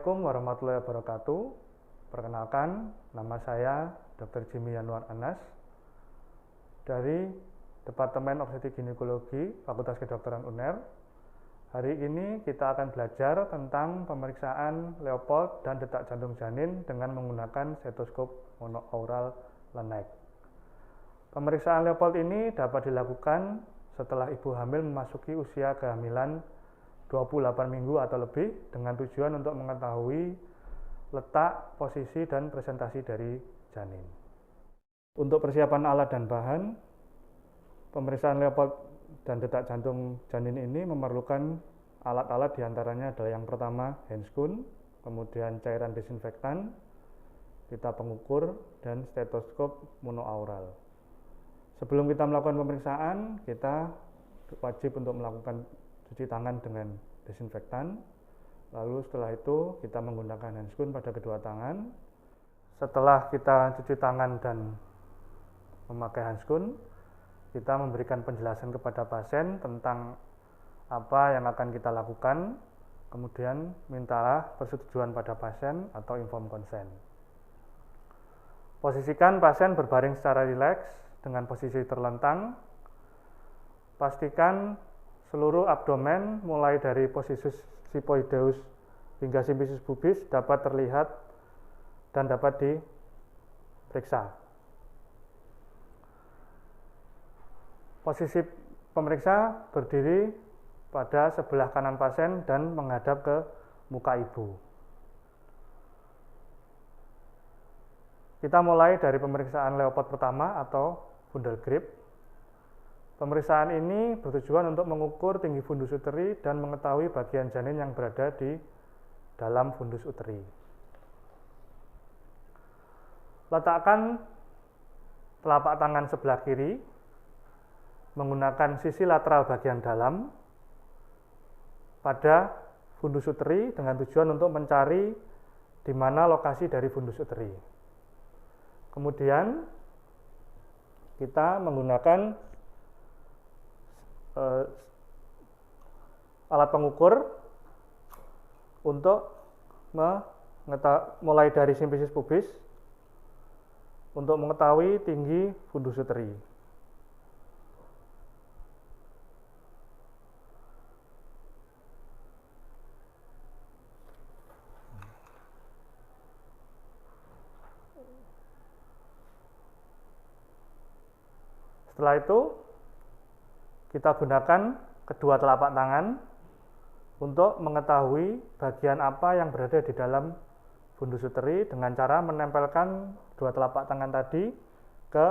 Assalamualaikum warahmatullahi wabarakatuh. Perkenalkan, nama saya Dr. Jimmy Yanuar Anas dari Departemen Obstetrik Ginekologi Fakultas Kedokteran UNER. Hari ini kita akan belajar tentang pemeriksaan Leopold dan detak jantung janin dengan menggunakan stetoskop monoaural Lanac. Pemeriksaan Leopold ini dapat dilakukan setelah ibu hamil memasuki usia kehamilan 28 minggu atau lebih dengan tujuan untuk mengetahui letak, posisi, dan presentasi dari janin. Untuk persiapan alat dan bahan, pemeriksaan Leopold dan detak jantung janin ini memerlukan alat-alat diantaranya adalah yang pertama handscoon, kemudian cairan desinfektan, pita pengukur, dan stetoskop monoaural. Sebelum kita melakukan pemeriksaan, kita wajib untuk melakukan cuci tangan dengan desinfektan. Lalu setelah itu kita menggunakan handscoon pada kedua tangan. Setelah kita cuci tangan dan memakai handscoon, kita memberikan penjelasan kepada pasien tentang apa yang akan kita lakukan. Kemudian mintalah persetujuan pada pasien atau informed consent. Posisikan pasien berbaring secara rileks dengan posisi terlentang. Pastikan seluruh abdomen mulai dari posisi sipoideus hingga simfisis pubis dapat terlihat dan dapat diperiksa. Posisi pemeriksa berdiri pada sebelah kanan pasien dan menghadap ke muka ibu. Kita mulai dari pemeriksaan Leopold pertama atau fundal grip. Pemeriksaan ini bertujuan untuk mengukur tinggi fundus uteri dan mengetahui bagian janin yang berada di dalam fundus uteri. Letakkan telapak tangan sebelah kiri menggunakan sisi lateral bagian dalam pada fundus uteri dengan tujuan untuk mencari di mana lokasi dari fundus uteri. Kemudian kita menggunakan alat pengukur untuk mulai dari simfisis pubis untuk mengetahui tinggi fundus uteri. Setelah itu kita gunakan kedua telapak tangan untuk mengetahui bagian apa yang berada di dalam fundus uteri dengan cara menempelkan dua telapak tangan tadi ke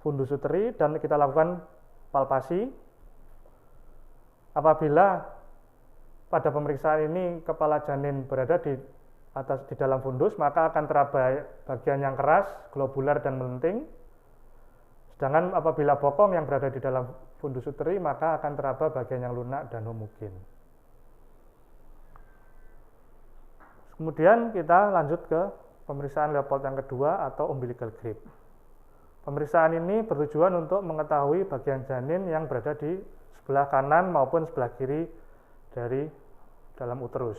fundus uteri dan kita lakukan palpasi. Apabila pada pemeriksaan ini kepala janin berada di dalam fundus, maka akan teraba bagian yang keras, globular, dan melenting. Sedangkan apabila bokong yang berada di dalam fundus uteri, maka akan teraba bagian yang lunak dan homogen. Kemudian kita lanjut ke pemeriksaan Leopold yang kedua atau umbilical grip. Pemeriksaan ini bertujuan untuk mengetahui bagian janin yang berada di sebelah kanan maupun sebelah kiri dari dalam uterus.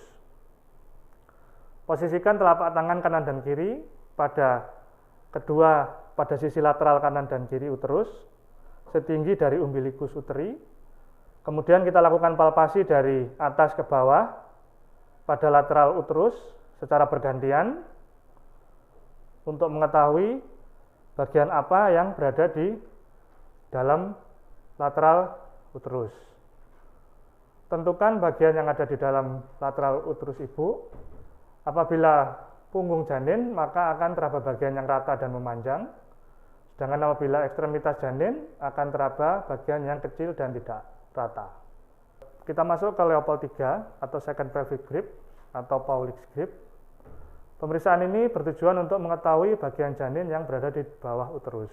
Posisikan telapak tangan kanan dan kiri pada sisi lateral kanan dan kiri uterus, setinggi dari umbilikus uteri. Kemudian kita lakukan palpasi dari atas ke bawah pada lateral uterus secara bergantian untuk mengetahui bagian apa yang berada di dalam lateral uterus. Tentukan bagian yang ada di dalam lateral uterus ibu. Apabila punggung janin, maka akan teraba bagian yang rata dan memanjang. Sedangkan apabila ekstremitas janin akan teraba bagian yang kecil dan tidak rata. Kita masuk ke Leopold 3 atau second pelvic grip atau Paulick's grip. Pemeriksaan ini bertujuan untuk mengetahui bagian janin yang berada di bawah uterus.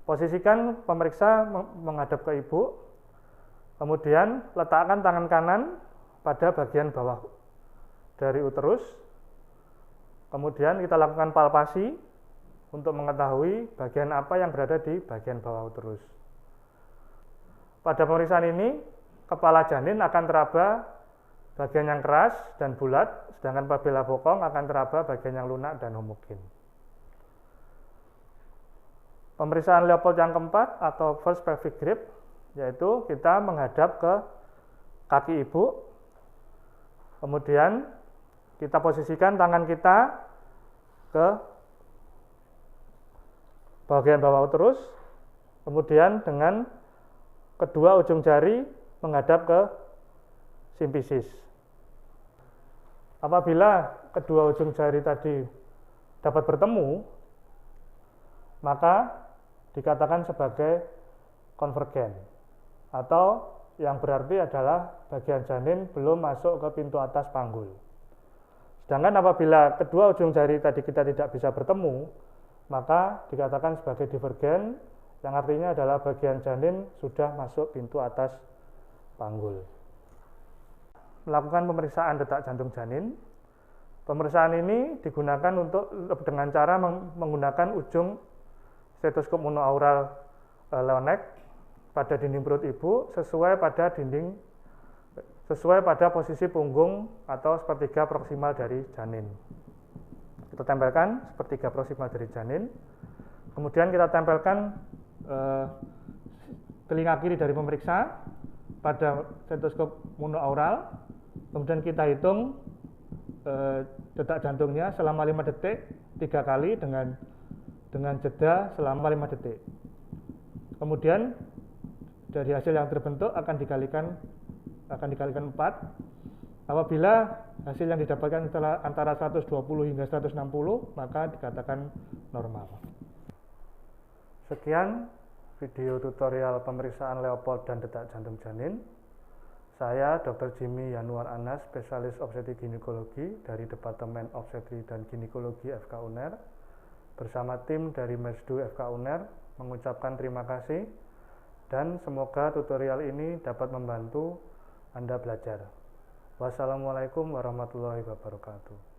Posisikan pemeriksa menghadap ke ibu. Kemudian letakkan tangan kanan pada bagian bawah dari uterus. Kemudian kita lakukan palpasi untuk mengetahui bagian apa yang berada di bagian bawah uterus. Pada pemeriksaan ini, kepala janin akan teraba bagian yang keras dan bulat, sedangkan apabila bokong akan teraba bagian yang lunak dan homogen. Pemeriksaan Leopold yang keempat atau first pelvic grip, yaitu kita menghadap ke kaki ibu, kemudian kita posisikan tangan kita ke bagian bawah terus, kemudian dengan kedua ujung jari menghadap ke simfisis. Apabila kedua ujung jari tadi dapat bertemu, maka dikatakan sebagai konvergen, atau yang berarti adalah bagian janin belum masuk ke pintu atas panggul. Sedangkan apabila kedua ujung jari tadi kita tidak bisa bertemu, maka dikatakan sebagai divergen, yang artinya adalah bagian janin sudah masuk pintu atas panggul. Melakukan pemeriksaan detak jantung janin. Pemeriksaan ini digunakan dengan cara menggunakan ujung stetoskop monoaural Leonek pada dinding perut ibu sesuai pada posisi punggung atau sepertiga proksimal dari janin. Kita tempelkan sepertiga proksimal dari janin, kemudian kita tempelkan telinga kiri dari pemeriksa pada stetoskop monoaural, kemudian kita hitung detak jantungnya selama 5 detik 3 kali dengan jeda selama 5 detik. Kemudian dari hasil yang terbentuk akan dikalikan 4. Apabila hasil yang didapatkan antara 120 hingga 160, maka dikatakan normal. Sekian video tutorial pemeriksaan Leopold dan detak jantung janin. Saya Dr. Jimmy Yanuar Anas, spesialis obstetrik ginekologi dari Departemen Obstetrik dan Ginekologi FK UNER, bersama tim dari Mesdu FK UNER mengucapkan terima kasih dan semoga tutorial ini dapat membantu Anda belajar. Wassalamualaikum warahmatullahi wabarakatuh.